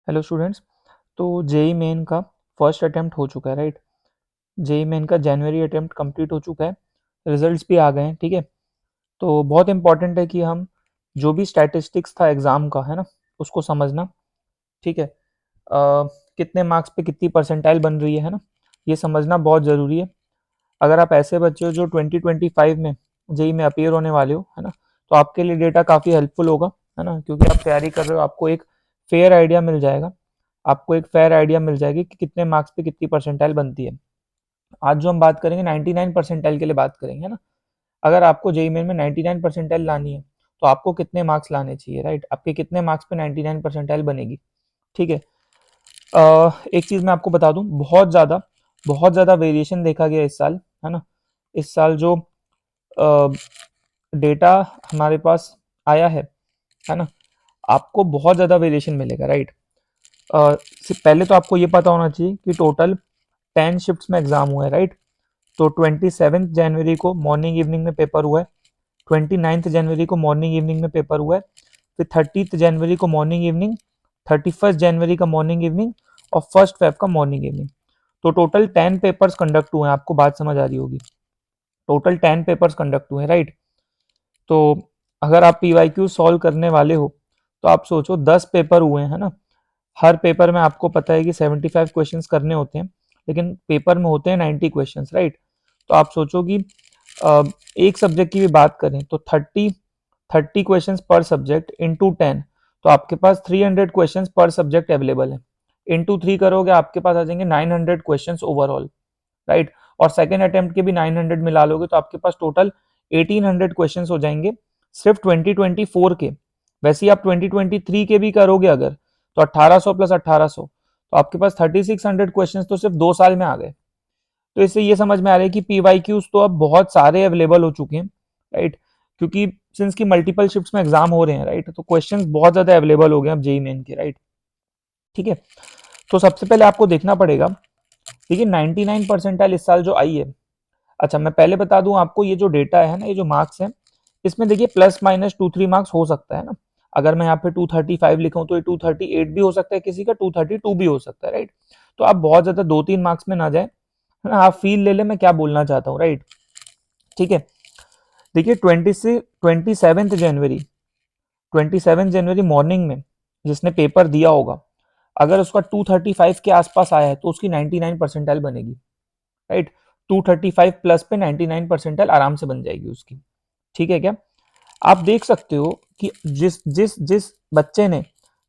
Hello students. तो JEE main का first attempt हो चुका है, राइट। जेई मेन का जनवरी अटेम्प्ट कंप्लीट हो चुका है, रिजल्ट्स भी आ गए हैं, ठीक है। तो बहुत इंपॉर्टेंट है कि हम जो भी स्टैटिस्टिक्स था एग्जाम का, है ना, उसको समझना, ठीक है। कितने मार्क्स पे कितनी परसेंटाइल बन रही है ना, ये समझना बहुत ज़रूरी है। अगर आप ऐसे बच्चे हो जो 2025 में जेई में अपीयर होने वाले हो, है ना, तो आपके लिए डेटा काफ़ी हेल्पफुल होगा, है ना, क्योंकि आप तैयारी कर रहे हो, आपको एक फेयर आइडिया मिल जाएगा। आपको एक फेयर आइडिया मिल जाएगी कि कितने मार्क्स पे कितनी परसेंटाइल बनती है। आज जो हम बात करेंगे 99 परसेंटाइल के लिए बात करेंगे, है ना। अगर आपको जेईई मेन में 99 परसेंटाइल लानी है तो आपको कितने मार्क्स लाने चाहिए, राइट। आपके कितने मार्क्स पे 99 परसेंटाइल बनेगी, ठीक है। एक चीज़ मैं आपको बता दूं, बहुत ज़्यादा वेरिएशन देखा गया इस साल, है ना। इस साल जो डेटा हमारे पास आया है ना, आपको बहुत ज़्यादा वेरिएशन मिलेगा, राइट। पहले तो आपको ये पता होना चाहिए कि टोटल 10 शिफ्ट्स में एग्जाम हुआ है, राइट। तो 27 जनवरी को मॉर्निंग इवनिंग में पेपर हुआ है, 29 जनवरी को मॉर्निंग इवनिंग में पेपर हुआ है, फिर 30 जनवरी को मॉर्निंग इवनिंग, 31 जनवरी का मॉर्निंग इवनिंग और 1 फेब का मॉर्निंग इवनिंग। तो टोटल 10 पेपर्स कंडक्ट हुए हैं, आपको बात समझ आ रही होगी। टोटल 10 पेपर्स कंडक्ट हुए हैं, राइट। तो अगर आप पीवाईक्यू सॉल्व करने वाले हो तो आप सोचो 10 पेपर हुए हैं, है ना। हर पेपर में आपको पता है कि 75 क्वेश्चंस करने होते हैं, लेकिन पेपर में होते हैं 90 क्वेश्चंस, राइट। तो आप सोचो कि एक सब्जेक्ट की भी बात करें तो 30 क्वेश्चंस पर सब्जेक्ट इंटू 10, तो आपके पास 300 क्वेश्चंस पर सब्जेक्ट अवेलेबल है। इंटू 3 करोगे आपके पास आ जाएंगे 900 क्वेश्चंस ओवरऑल, राइट। और सेकेंड अटेम्प्ट के भी 900 मिला लोगे तो आपके पास टोटल 1800 क्वेश्चंस हो जाएंगे सिर्फ 2024 के। वैसे ही आप 2023 के भी करोगे अगर, तो 1800 प्लस 1800, तो आपके पास 3600 क्वेश्चंस तो सिर्फ 2 साल में आ गए। तो इससे ये समझ में आ रहा है कि पीवाईक्यूज तो अब बहुत सारे अवेलेबल हो चुके हैं, राइट। क्योंकि सिंस की मल्टीपल शिफ्ट्स में एग्जाम हो रहे हैं, राइट, तो क्वेश्चंस बहुत ज्यादा अवेलेबल हो गए अब जेईई मेन के, राइट। ठीक है। तो सबसे पहले आपको देखना पड़ेगा, देखिए 99 परसेंटाइल इस साल जो आई है। अच्छा, मैं पहले बता दूं आपको, ये जो डेटा है ना, ये जो मार्क्स है, इसमें देखिए प्लस माइनस 2-3 मार्क्स हो सकता है ना। अगर मैं यहाँ पे 235 लिखा हूं तो ये 238 भी हो सकता है, किसी का 232 भी हो सकता है, राइट। तो आप बहुत ज्यादा 2-3 मार्क्स में ना जाए, है ना। आप फील ले ले मैं क्या बोलना चाहता हूँ, राइट। ठीक है। देखिए 27 जनवरी मॉर्निंग में जिसने पेपर दिया होगा, अगर उसका 235 के आसपास आया है तो उसकी 99 परसेंटाइल बनेगी, राइट। 235 प्लस पे 99 परसेंटाइल आराम से बन जाएगी उसकी, ठीक है क्या। आप देख सकते हो कि जिस जिस जिस बच्चे ने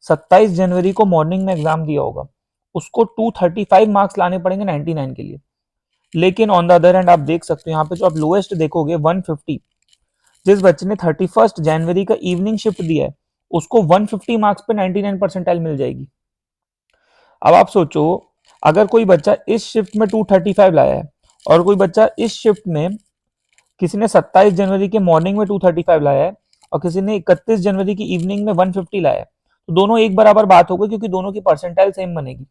27 जनवरी को मॉर्निंग में एग्जाम दिया होगा, उसको 235 मार्क्स लाने पड़ेंगे 99 के लिए। लेकिन ऑन द अदर हैंड आप देख सकते हो यहाँ पे जो आप लोएस्ट देखोगे 150, जिस बच्चे ने 31 जनवरी का इवनिंग शिफ्ट दिया है, उसको 150 मार्क्स पे 99 परसेंटाइल मिल जाएगी। अब आप सोचो, अगर कोई बच्चा इस शिफ्ट में 235 लाया है और कोई बच्चा इस शिफ्ट में, किसी ने 27 जनवरी के मॉर्निंग में 235 लाया है और किसी ने 31 जनवरी की इवनिंग में 150 लाया है, तो दोनों एक बराबर बात होगी क्योंकि दोनों की परसेंटाइल सेम बनेगी।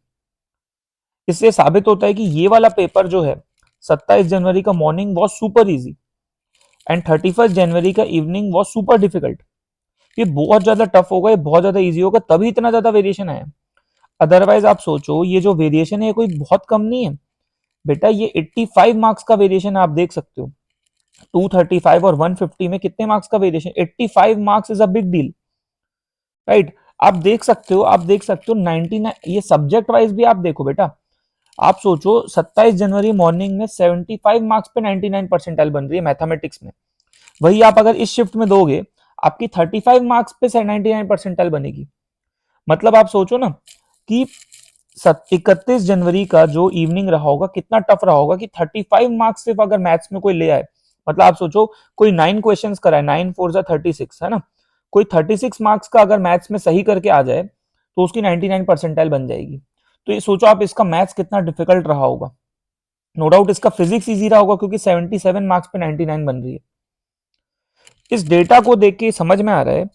इससे साबित होता है कि ये वाला पेपर जो है, 27 जनवरी का morning was super easy and 31 जनवरी का इवनिंग वॉज सुपर डिफिकल्ट। ये बहुत ज्यादा टफ होगा, ये बहुत ज्यादा इजी होगा, तभी इतना ज्यादा वेरिएशन आया। अदरवाइज आप सोचो ये जो वेरिएशन है कोई बहुत कम नहीं है बेटा, ये 85 मार्क्स का वेरिएशन आप देख सकते हो। 235 और 150 में कितने मार्क्स का variation, 85 marks is a big deal, right. आप देख सकते हो 99, ये सब्जेक्ट वाइज भी आप देखो बेटा। आप सोचो 27 जनवरी मॉर्निंग में 75 मार्क्स पे 99 परसेंटाइल बन रही है मैथमेटिक्स में। वही आप अगर इस शिफ्ट में दोगे, आपकी 35 मार्क्स पे 99 परसेंटाइल बनेगी। मतलब आप सोचो ना कि 31 जनवरी का जो इवनिंग रहा होगा कितना टफ रहा होगा कि 35 मार्क्स सिर्फ अगर मैथ्स में कोई ले आए। मतलब आप सोचो कोई 9 क्वेश्चन कराए, 9 4 36, है ना। कोई 36 मार्क्स का अगर मैथ्स में सही करके आ जाए तो उसकी 99 परसेंटाइल बन जाएगी। तो ये सोचो आप इसका मैथ्स कितना डिफिकल्ट रहा होगा। नो डाउट इसका फिजिक्स इजी रहा होगा क्योंकि 77 मार्क्स पे 99 बन रही है। इस डेटा को देख के समझ में आ रहा है,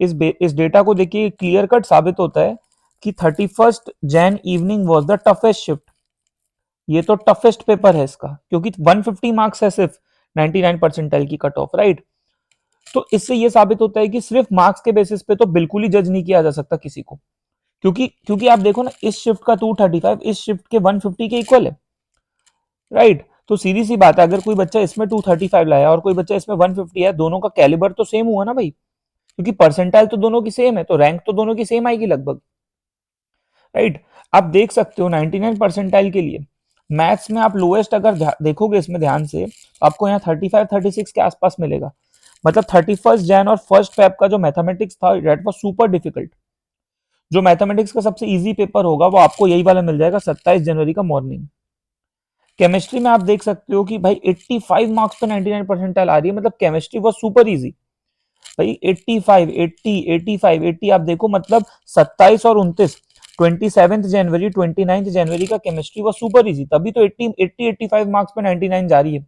इस डेटा को देख के क्लियर कट साबित होता है कि 31 Jain evening was the toughest shift. ये तो टफेस्ट पेपर है इसका, क्योंकि 150 मार्क्स है सिर्फ 99 परसेंटाइल की कट ऑफ, राइट। तो इससे ये साबित होता है कि सिर्फ मार्क्स के बेसिस पे तो बिल्कुल ही जज नहीं किया जा सकता किसी को, क्योंकि क्योंकि आप देखो ना, इस शिफ्ट का 235 इस शिफ्ट के 150 के इक्वल है, राइट। तो सीधी सी बात है, अगर कोई बच्चा इसमें 235 लाया और कोई बच्चा इसमें 150 है, दोनों का कैलिबर तो सेम हुआ ना भाई, क्योंकि परसेंटाइल तो दोनों की सेम है, तो रैंक तो दोनों की सेम आएगी लगभग, राइट। आप देख सकते हो 99 परसेंटाइल के लिए मैथ्स में आप लोएस्ट अगर देखोगे इसमें ध्यान से, तो आपको यहाँ 35 36 के आसपास मिलेगा। मतलब 31 जैन और 1 फेब का जो मैथमेटिक्स था दैट वाज सुपर डिफिकल्ट। जो मैथमेटिक्स का सबसे इजी पेपर होगा वो आपको यही वाला मिल जाएगा 27 जनवरी का मॉर्निंग। केमिस्ट्री में आप देख सकते हो कि भाई 85 मार्क्स पे 99 परसेंटाइल आ रही है, मतलब केमिस्ट्री वॉज सुपर इजी भाई। 85 80 85 80 आप देखो, मतलब 27 और 29, 27 जनवरी 29 जनवरी का केमिस्ट्री वॉज सुपर इजी, तभी तो 85 मार्क्स पे 99 जा रही है।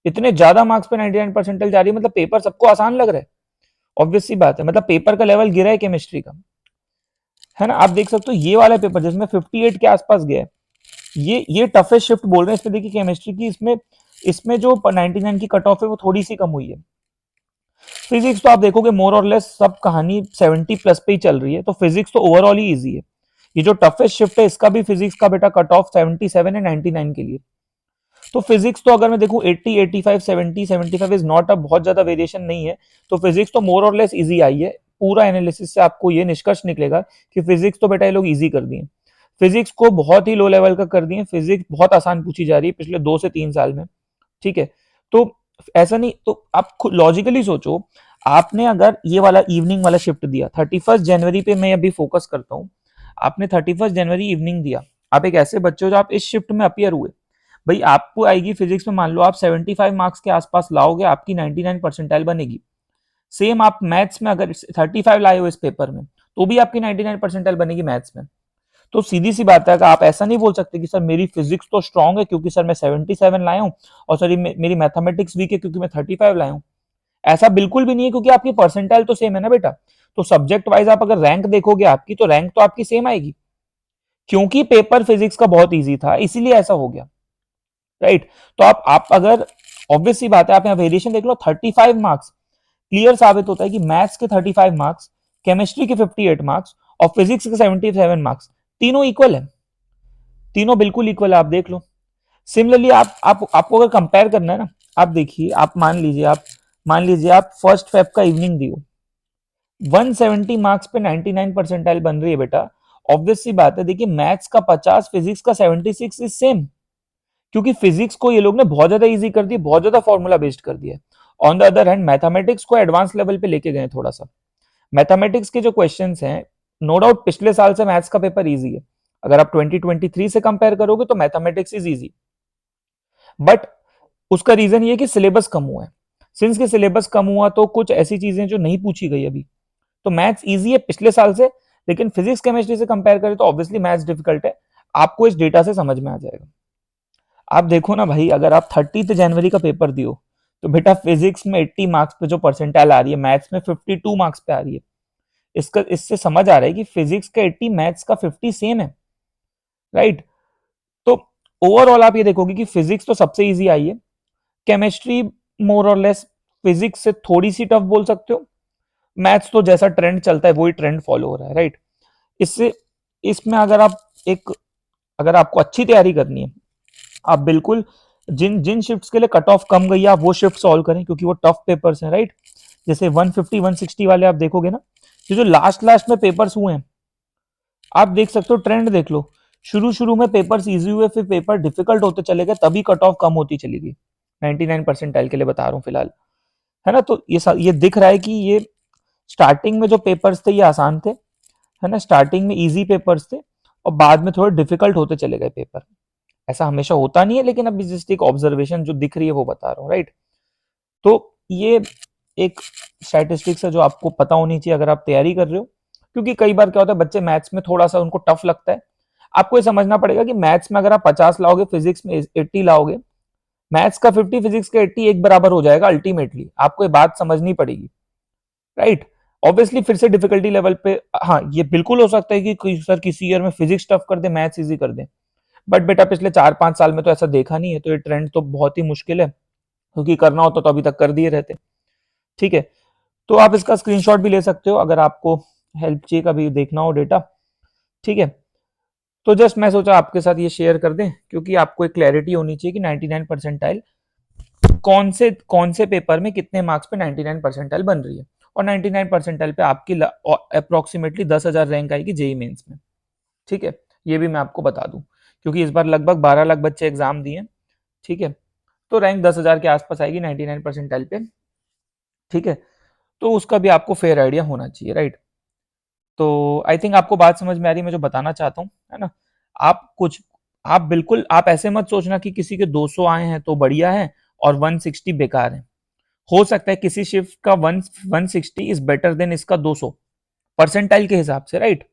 इतने ज्यादा मार्क्स पे 99 परसेंटाइल जा रही है, मतलब पेपर सबको आसान लग रहा है। ऑब्वियस सी बात है, मतलब पेपर का लेवल गिरा है केमिस्ट्री का, है ना। आप देख सकते हो ये वाला पेपर जिसमें 58 के आसपास गया है, ये टफेस्ट शिफ्ट बोल रहे हैं इसमें। देखिए केमिस्ट्री की इसमें इसमें जो 99 की कट ऑफ है वो थोड़ी सी कम हुई है। फिजिक्स तो आप देखोगे मोर और लेस सब कहानी 70 प्लस पे ही चल रही है, तो फिजिक्स तो ओवरऑल ही इजी है। ये जो टफेस्ट शिफ्ट है इसका भी फिजिक्स का बेटा कट ऑफ 77 है 99 के लिए। तो फिजिक्स तो अगर मैं देखूं 80 85 70 75 इज नॉट अ बहुत ज्यादा वेरिएशन नहीं है। तो फिजिक्स तो मोर और लेस इजी आई है। पूरा एनालिसिस से आपको ये निष्कर्ष निकलेगा कि फिजिक्स तो बेटा ये लोग इजी कर दिए, फिजिक्स को बहुत ही लो लेवल का कर दिए, फिजिक्स बहुत आसान पूछी जा रही है पिछले 2 से 3 साल में, ठीक है। तो ऐसा नहीं, तो आप खुद लॉजिकली सोचो, आपने अगर ये वाला इवनिंग वाला शिफ्ट दिया 31 जनवरी पे, मैं अभी फोकस करता हूँ, आपने 31 जनवरी इवनिंग दिया, आप एक ऐसे बच्चे हो जो आप इस शिफ्ट में अपियर हुए, भाई आपको आएगी फिजिक्स में, मान लो आप 75 मार्क्स के आसपास लाओगे, आपकी 99 परसेंटाइल बनेगी। सेम आप मैथ्स में अगर 35 लाए हो इस पेपर में, तो भी आपकी 99 परसेंटाइल बनेगी मैथ्स में। तो सीधी सी बात है कि आप ऐसा नहीं बोल सकते कि सर मेरी फिजिक्स तो स्ट्रांग है क्योंकि सर मैं 77 लाया हूं, और सर मेरी मैथमेटिक्स वीक है क्योंकि मैं 35 लाया हूं। ऐसा बिल्कुल भी नहीं है, क्योंकि आपकी परसेंटाइल तो सेम है ना बेटा। तो सब्जेक्ट वाइज आप अगर रैंक देखोगे आपकी, तो रैंक तो आपकी सेम आएगी, क्योंकि पेपर फिजिक्स का बहुत ईजी था इसीलिए ऐसा हो गया, राइट। तो आप अगर, ऑब्वियस सी बात है, आप यहाँ वेरिएशन देख लो, 35 मार्क्स क्लियर साबित होता है कि मैथ्स के 35 मार्क्स, केमिस्ट्री के 58 मार्क्स और फिजिक्स के 77 मार्क्स, तीनों इक्वल है, तीनों बिल्कुल इक्वल है, आप देख लो। सिमिलरली आप आपको अगर कंपेयर करना है ना, आप देखिए, आप मान लीजिए आप 1 फेब का इवनिंग दियो, 170 मार्क्स पे 99 परसेंटाइल बन रही है बेटा। ऑब्वियस सी बात है, देखिए मैथ्स का 50, फिजिक्स का 76 इज सेम, क्योंकि फिजिक्स को ये लोग ने बहुत ज्यादा इजी कर दिया, बहुत ज्यादा फॉर्मूला बेस्ड कर दिया। On the other hand mathematics को एडवांस लेवल पे लेके गए थोड़ा सा। मैथमेटिक्स के जो क्वेश्चंस हैं, नो डाउट पिछले साल से मैथ्स का पेपर इजी है, अगर आप 2023 से कंपेयर करोगे तो मैथमेटिक्स इज इजी, बट उसका रीजन ये कि सिलेबस कम हुआ है। सिंस के सिलेबस कम हुआ तो कुछ ऐसी चीजें जो नहीं पूछी गई अभी, तो मैथ्स इजी है पिछले साल से, लेकिन फिजिक्स केमिस्ट्री से कंपेयर करें तो ऑब्वियसली मैथ्स डिफिकल्ट है। आपको इस डेटा से समझ में आ जाएगा। आप देखो ना भाई, अगर आप 30 जनवरी का पेपर दियो, तो बेटा फिजिक्स में 80 मार्क्स पे जो परसेंटाइल आ रही है, मैथ्स में 52 मार्क्स पे आ रही है। इसका इससे समझ आ रहा है कि फिजिक्स का 80 मैथ्स का 50 सेम है, राइट। तो ओवरऑल आप ये देखोगे कि फिजिक्स तो सबसे इजी आई है, केमिस्ट्री मोर और लेस फिजिक्स से थोड़ी सी टफ बोल सकते हो, मैथ्स तो जैसा ट्रेंड चलता है वही ट्रेंड फॉलो हो रहा है, राइट। इससे इसमें अगर आप एक, अगर आपको अच्छी तैयारी करनी है, आप बिल्कुल जिन जिन शिफ्ट्स के लिए कट ऑफ कम गई है आप वो शिफ्ट सॉल्व करें, क्योंकि वो टफ पेपर्स हैं, राइट। जैसे 150 160 वाले आप देखोगे ना, ये जो लास्ट लास्ट में पेपर्स हुए हैं, आप देख सकते हो, ट्रेंड देख लो। शुरू शुरू में पेपर्स इजी हुए, फिर पेपर डिफिकल्ट होते चले गए, तभी कट ऑफ कम होती चली गई। 99 परसेंटाइल के लिए बता रहा हूँ फिलहाल, है ना। तो ये दिख रहा है कि ये स्टार्टिंग में जो पेपर्स थे ये आसान थे, है ना, स्टार्टिंग में इजी पेपर्स थे, और बाद में थोड़े डिफिकल्ट होते चले गए पेपर। ऐसा हमेशा होता नहीं है, लेकिन अभी जस्ट एक ऑब्जर्वेशन जो दिख रही है वो बता रहा हूँ, राइट। तो ये एक स्टैटिस्टिक्स है जो आपको पता होनी चाहिए अगर आप तैयारी कर रहे हो, क्योंकि कई बार क्या होता है, बच्चे मैथ्स में थोड़ा सा उनको टफ लगता है। आपको ये समझना पड़ेगा कि मैथ्स में अगर आप 50 लाओगे, फिजिक्स में 80 लाओगे, मैथ्स का 50 फिजिक्स का 80 एक बराबर हो जाएगा अल्टीमेटली, आपको ये बात समझनी पड़ेगी, राइट। ऑब्वियसली फिर से डिफिकल्टी लेवल पे, हाँ ये बिल्कुल हो सकता है कि सर किसी ईयर में फिजिक्स टफ कर दे, मैथ्स इजी कर दे, बट बेटा पिछले 4 5 साल में तो ऐसा देखा नहीं है, तो ये ट्रेंड तो बहुत ही मुश्किल है, क्योंकि करना होता तो अभी तक कर दिए रहते, ठीक है। तो आप इसका स्क्रीनशॉट भी ले सकते हो अगर आपको हेल्प चाहिए, कभी देखना हो डेटा, ठीक है। तो जस्ट मैं सोचा आपके साथ ये शेयर कर दें, क्योंकि आपको एक क्लैरिटी होनी चाहिए कि 99 परसेंटाइल कौन से पेपर में कितने मार्क्स पे 99 परसेंटाइल बन रही है। और 99 परसेंटाइल पे आपकी अप्रोक्सीमेटली 10,000 रैंक आएगी जेई मेंस में। ठीक है, ये भी मैं आपको बता दूं, क्योंकि इस बार लगभग 12 लाख बच्चे एग्जाम दिए। ठीक है, तो रैंक 10,000 के आसपास आएगी 99 परसेंटाइल पे। ठीक है, तो उसका भी आपको फेयर आइडिया होना चाहिए, राइट। तो आई थिंक आपको बात समझ में आ रही है मैं जो बताना चाहता हूँ, है ना। आप कुछ आप बिल्कुल आप ऐसे मत सोचना कि किसी के 200 आए हैं तो बढ़िया है और 160 बेकार है। हो सकता है किसी शिफ्ट का 160 इज बेटर देन इसका 200 परसेंटाइल के हिसाब से, राइट।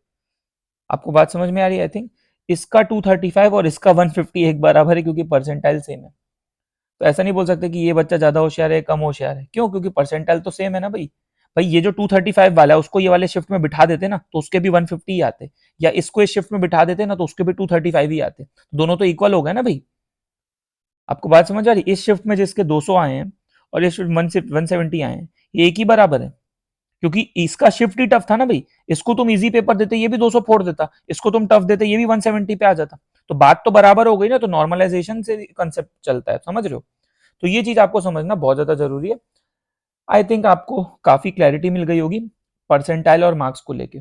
आपको बात समझ में आ रही है आई थिंक। इसका 235 और इसका 150 एक बराबर है, क्योंकि परसेंटाइल सेम है। तो ऐसा नहीं बोल सकते कि ये बच्चा ज्यादा होशियार है कम होशियार है, क्यों? क्योंकि परसेंटाइल तो सेम है ना भाई। भाई ये जो 235 वाला है उसको ये वाले शिफ्ट में बिठा देते ना तो उसके भी 150 ही आते, या इसको इस शिफ्ट में बिठा देते ना तो उसके भी 235 ही आते। दोनों तो इक्वल हो गए ना भाई। आपको बात समझ आ रही? इस शिफ्ट में जिसके 200 आए हैं और इस शिफ्ट 170 आए हैं, ये एक ही बराबर है, क्योंकि इसका शिफ्ट ही टफ था ना भाई। इसको तुम इजी पेपर देते ये भी 200 फोड़ देता, इसको तुम टफ देते ये भी 170 पे आ जाता। तो बात तो बराबर हो गई ना, तो नॉर्मलाइजेशन से कंसेप्ट चलता है, समझ रहे हो। तो ये चीज आपको समझना बहुत ज्यादा जरूरी है। आई थिंक आपको काफी क्लैरिटी मिल गई होगी परसेंटाइल और मार्क्स को लेके।